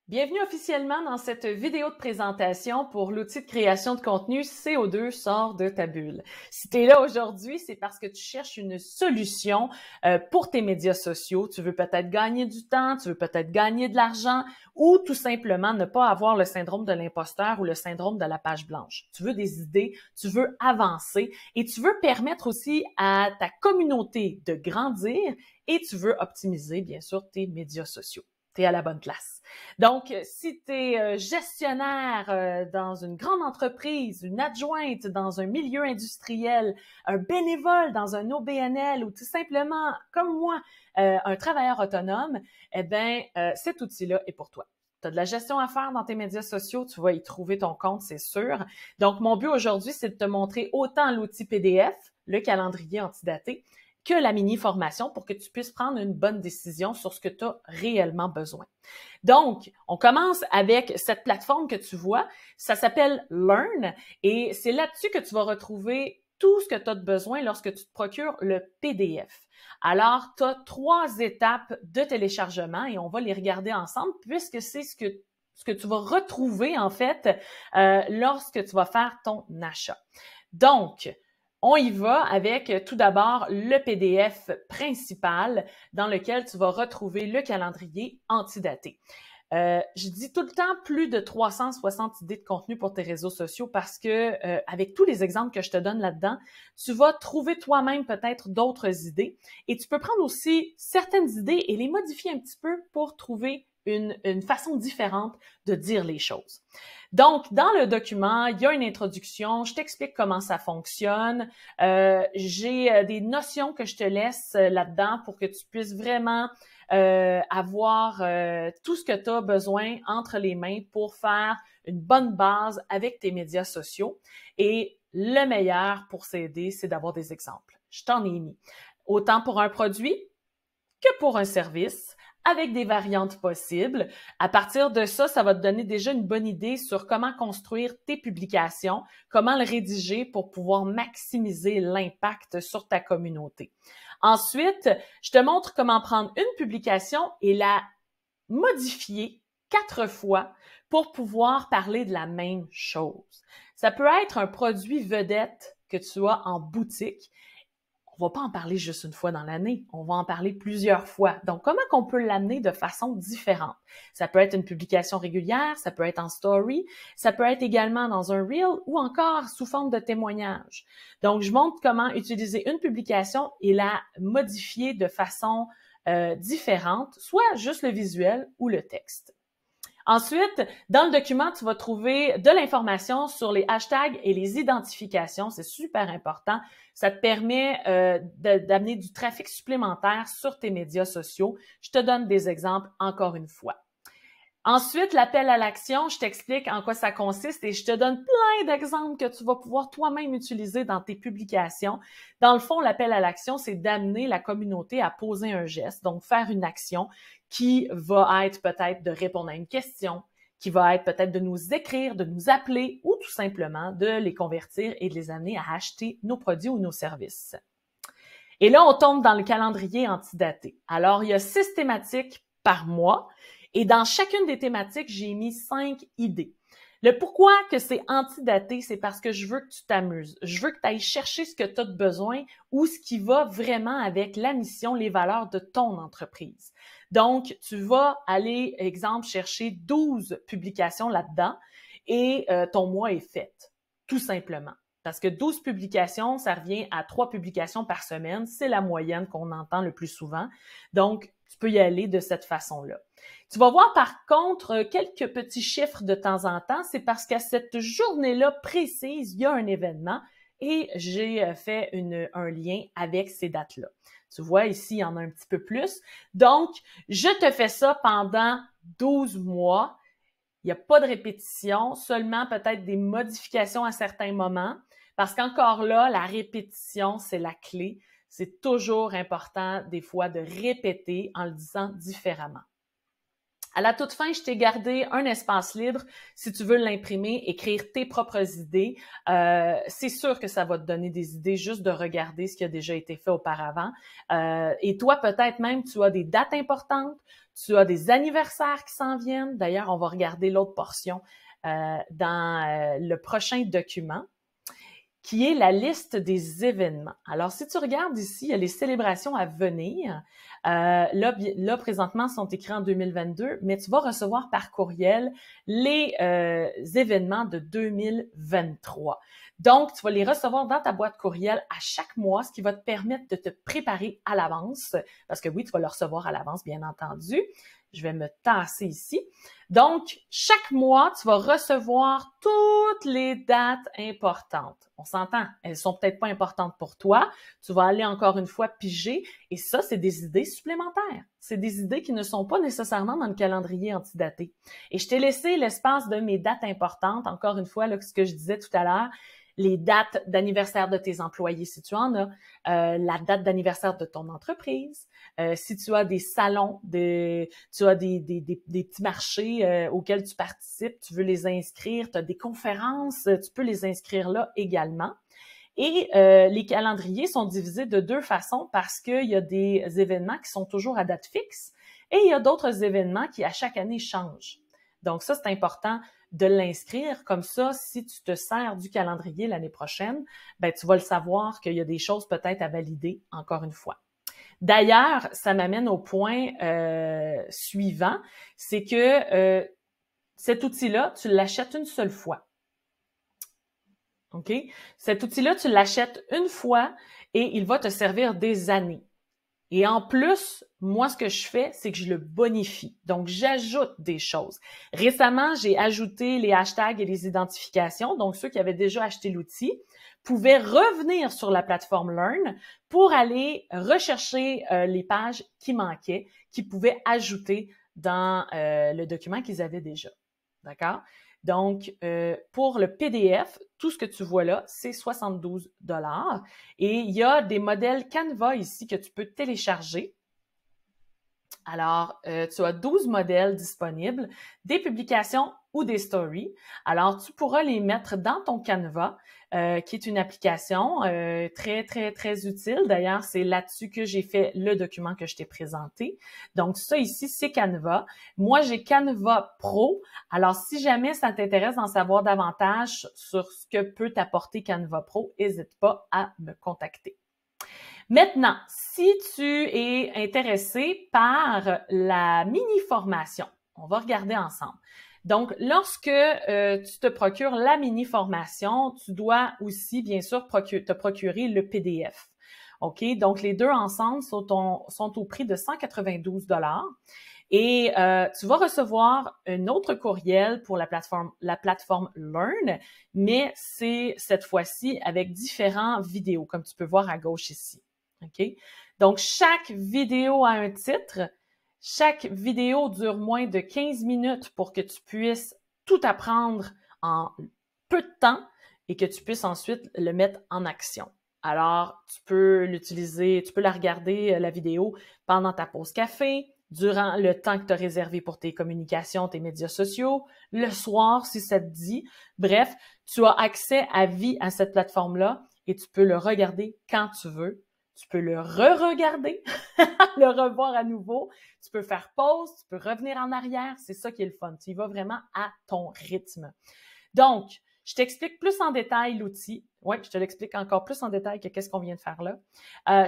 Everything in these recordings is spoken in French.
Bienvenue officiellement dans cette vidéo de présentation pour l'outil de création de contenu CO2 sort de ta bulle. Si tu es là aujourd'hui, c'est parce que tu cherches une solution pour tes médias sociaux. Tu veux peut-être gagner du temps, tu veux peut-être gagner de l'argent ou tout simplement ne pas avoir le syndrome de l'imposteur ou le syndrome de la page blanche. Tu veux des idées, tu veux avancer et tu veux permettre aussi à ta communauté de grandir et tu veux optimiser bien sûr tes médias sociaux. Tu es à la bonne place. Donc, si tu es gestionnaire dans une grande entreprise, une adjointe dans un milieu industriel, un bénévole dans un OBNL ou tout simplement, comme moi, un travailleur autonome, eh bien, cet outil-là est pour toi. Tu as de la gestion à faire dans tes médias sociaux, tu vas y trouver ton compte, c'est sûr. Donc, mon but aujourd'hui, c'est de te montrer autant l'outil PDF, le calendrier antidaté, que la mini-formation pour que tu puisses prendre une bonne décision sur ce que tu as réellement besoin. Donc, on commence avec cette plateforme que tu vois. Ça s'appelle Learn et c'est là-dessus que tu vas retrouver tout ce que tu as de besoin lorsque tu te procures le PDF. Alors, tu as 3 étapes de téléchargement et on va les regarder ensemble puisque c'est ce que tu vas retrouver en fait lorsque tu vas faire ton achat. Donc, on y va avec tout d'abord le PDF principal dans lequel tu vas retrouver le calendrier antidaté. Je dis tout le temps plus de 360 idées de contenu pour tes réseaux sociaux parce que avec tous les exemples que je te donne là-dedans, tu vas trouver toi-même peut-être d'autres idées et tu peux prendre aussi certaines idées et les modifier un petit peu pour trouver une façon différente de dire les choses. Donc, dans le document, il y a une introduction, je t'explique comment ça fonctionne. J'ai des notions que je te laisse là-dedans pour que tu puisses vraiment avoir tout ce que tu as besoin entre les mains pour faire une bonne base avec tes médias sociaux. Et le meilleur pour s'aider, c'est d'avoir des exemples. Je t'en ai mis. Autant pour un produit que pour un service, avec des variantes possibles. À partir de ça, ça va te donner déjà une bonne idée sur comment construire tes publications, comment le rédiger pour pouvoir maximiser l'impact sur ta communauté. Ensuite, je te montre comment prendre une publication et la modifier 4 fois pour pouvoir parler de la même chose. Ça peut être un produit vedette que tu as en boutique. On va pas en parler juste une fois dans l'année, on va en parler plusieurs fois. Donc, comment qu'on peut l'amener de façon différente? Ça peut être une publication régulière, ça peut être en story, ça peut être également dans un reel ou encore sous forme de témoignage. Donc, je montre comment utiliser une publication et la modifier de façon différente, soit juste le visuel ou le texte. Ensuite, dans le document, tu vas trouver de l'information sur les hashtags et les identifications. C'est super important. Ça te permet d'amener du trafic supplémentaire sur tes médias sociaux. Je te donne des exemples encore une fois. Ensuite, l'appel à l'action, je t'explique en quoi ça consiste et je te donne plein d'exemples que tu vas pouvoir toi-même utiliser dans tes publications. Dans le fond, l'appel à l'action, c'est d'amener la communauté à poser un geste, donc faire une action qui va être peut-être de répondre à une question, qui va être peut-être de nous écrire, de nous appeler ou tout simplement de les convertir et de les amener à acheter nos produits ou nos services. Et là, on tombe dans le calendrier antidaté. Alors, il y a 6 thématiques par mois. Et dans chacune des thématiques, j'ai mis 5 idées. Le pourquoi que c'est antidaté, c'est parce que je veux que tu t'amuses. Je veux que tu ailles chercher ce que tu as de besoin ou ce qui va vraiment avec la mission, les valeurs de ton entreprise. Donc, tu vas aller, exemple, chercher 12 publications là-dedans et ton mois est fait, tout simplement. Parce que 12 publications, ça revient à 3 publications par semaine. C'est la moyenne qu'on entend le plus souvent. Donc, tu peux y aller de cette façon-là. Tu vas voir par contre quelques petits chiffres de temps en temps. C'est parce qu'à cette journée-là précise, il y a un événement et j'ai fait un lien avec ces dates-là. Tu vois, ici, il y en a un petit peu plus. Donc, je te fais ça pendant 12 mois. Il n'y a pas de répétition, seulement peut-être des modifications à certains moments. Parce qu'encore là, la répétition, c'est la clé. C'est toujours important, des fois, de répéter en le disant différemment. À la toute fin, je t'ai gardé un espace libre si tu veux l'imprimer, écrire tes propres idées. C'est sûr que ça va te donner des idées juste de regarder ce qui a déjà été fait auparavant. Et toi, peut-être même, tu as des dates importantes, Tu as des anniversaires qui s'en viennent. D'ailleurs, on va regarder l'autre portion dans le prochain document, qui est la liste des événements. Alors, si tu regardes ici, il y a les célébrations à venir. Là, présentement, sont écrits en 2022, mais tu vas recevoir par courriel les événements de 2023. Donc, tu vas les recevoir dans ta boîte courriel à chaque mois, ce qui va te permettre de te préparer à l'avance, parce que oui, tu vas le recevoir à l'avance, bien entendu. Je vais me tasser ici. Donc, chaque mois, tu vas recevoir toutes les dates importantes. On s'entend, elles sont peut-être pas importantes pour toi. Tu vas aller encore une fois piger. Et ça, c'est des idées supplémentaires. C'est des idées qui ne sont pas nécessairement dans le calendrier antidaté. Et je t'ai laissé l'espace de mes dates importantes. Encore une fois, là, ce que je disais tout à l'heure, les dates d'anniversaire de tes employés, si tu en as, la date d'anniversaire de ton entreprise, si tu as des salons, tu as des petits marchés auxquels tu participes, tu veux les inscrire, tu as des conférences, tu peux les inscrire là également. Et les calendriers sont divisés de deux façons parce qu'il y a des événements qui sont toujours à date fixe et il y a d'autres événements qui, à chaque année, changent. Donc ça, c'est important de l'inscrire. Comme ça, si tu te sers du calendrier l'année prochaine, ben tu vas le savoir qu'il y a des choses peut-être à valider encore une fois. D'ailleurs, ça m'amène au point suivant, c'est que cet outil-là, tu l'achètes une seule fois. OK? Cet outil-là, tu l'achètes une fois et il va te servir des années. Et en plus, moi, ce que je fais, c'est que je le bonifie. Donc, j'ajoute des choses. Récemment, j'ai ajouté les hashtags et les identifications. Donc, ceux qui avaient déjà acheté l'outil pouvaient revenir sur la plateforme Learn pour aller rechercher les pages qui manquaient, qu'ils pouvaient ajouter dans le document qu'ils avaient déjà. D'accord? Donc, pour le PDF, tout ce que tu vois là, c'est 72 $. Et il y a des modèles Canva ici que tu peux télécharger. Alors, tu as 12 modèles disponibles, des publications ou des stories. Alors, tu pourras les mettre dans ton Canva, qui est une application très, très, très utile. D'ailleurs, c'est là-dessus que j'ai fait le document que je t'ai présenté. Donc, ça ici, c'est Canva. Moi, j'ai Canva Pro. Alors, si jamais ça t'intéresse d'en savoir davantage sur ce que peut t'apporter Canva Pro, n'hésite pas à me contacter. Maintenant, si tu es intéressé par la mini-formation, on va regarder ensemble. Donc, lorsque tu te procures la mini-formation, tu dois aussi, bien sûr, te procurer le PDF. OK? Donc, les deux ensemble sont au prix de 192 $. Et tu vas recevoir un autre courriel pour la plateforme Learn, mais c'est cette fois-ci avec différentes vidéos, comme tu peux voir à gauche ici. OK? Donc, chaque vidéo a un titre. Chaque vidéo dure moins de 15 minutes pour que tu puisses tout apprendre en peu de temps et que tu puisses ensuite le mettre en action. Alors, tu peux l'utiliser, tu peux la regarder, la vidéo, pendant ta pause café, durant le temps que tu as réservé pour tes communications, tes médias sociaux, le soir, si ça te dit. Bref, tu as accès à vie à cette plateforme-là et tu peux le regarder quand tu veux. Tu peux le re-regarder, le revoir à nouveau. Tu peux faire pause, tu peux revenir en arrière. C'est ça qui est le fun. Tu y vas vraiment à ton rythme. Donc, je t'explique plus en détail l'outil. Oui, je te l'explique encore plus en détail que qu'est-ce qu'on vient de faire là.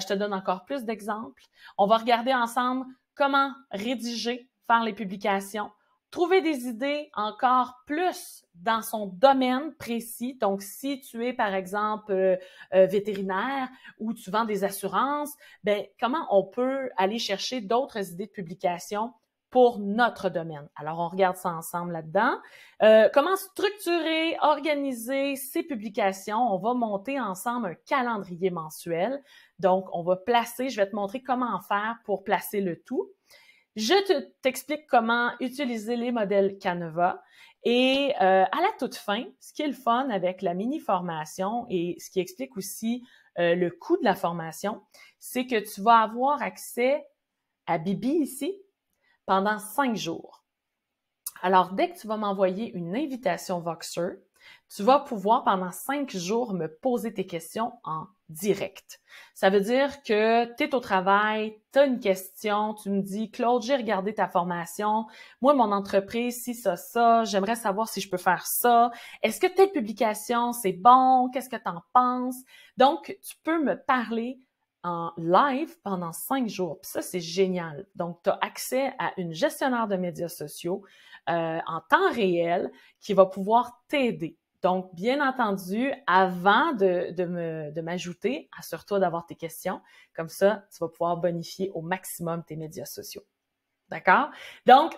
Je te donne encore plus d'exemples. On va regarder ensemble comment rédiger, faire les publications, trouver des idées encore plus dans son domaine précis. Donc, si tu es, par exemple, vétérinaire ou tu vends des assurances, ben comment on peut aller chercher d'autres idées de publication pour notre domaine. Alors, on regarde ça ensemble là-dedans. Comment structurer, organiser ces publications. On va monter ensemble un calendrier mensuel. Donc, on va placer, je vais te montrer comment faire pour placer le tout. Je t'explique comment utiliser les modèles Canva et à la toute fin, ce qui est le fun avec la mini-formation et ce qui explique aussi le coût de la formation, c'est que tu vas avoir accès à Bibi ici pendant 5 jours. Alors, dès que tu vas m'envoyer une invitation Voxer, Tu vas pouvoir pendant 5 jours me poser tes questions en direct. Ça veut dire que tu es au travail, tu as une question, tu me dis « Claude, j'ai regardé ta formation, moi, mon entreprise, si ça, j'aimerais savoir si je peux faire ça. Est-ce que telle publication, c'est bon? Qu'est-ce que tu en penses? » Donc, tu peux me parler en live pendant 5 jours. Puis ça, c'est génial. Donc, tu as accès à une gestionnaire de médias sociaux en temps réel qui va pouvoir t'aider. Donc, bien entendu, avant de m'ajouter, assure-toi d'avoir tes questions. Comme ça, tu vas pouvoir bonifier au maximum tes médias sociaux. D'accord? Donc,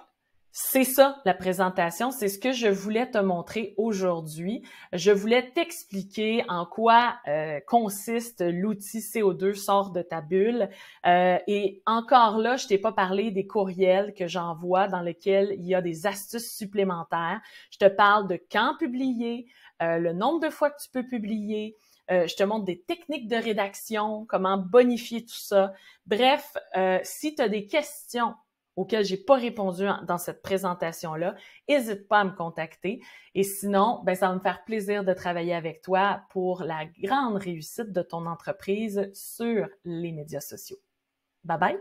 c'est ça la présentation, c'est ce que je voulais te montrer aujourd'hui. Je voulais t'expliquer en quoi consiste l'outil CO2 sort de ta bulle. Et encore là, je t'ai pas parlé des courriels que j'envoie dans lesquels il y a des astuces supplémentaires. Je te parle de quand publier, le nombre de fois que tu peux publier. Je te montre des techniques de rédaction, comment bonifier tout ça. Bref, si tu as des questions auxquelles j'ai pas répondu dans cette présentation-là, n'hésite pas à me contacter. Et sinon, ben, ça va me faire plaisir de travailler avec toi pour la grande réussite de ton entreprise sur les médias sociaux. Bye bye!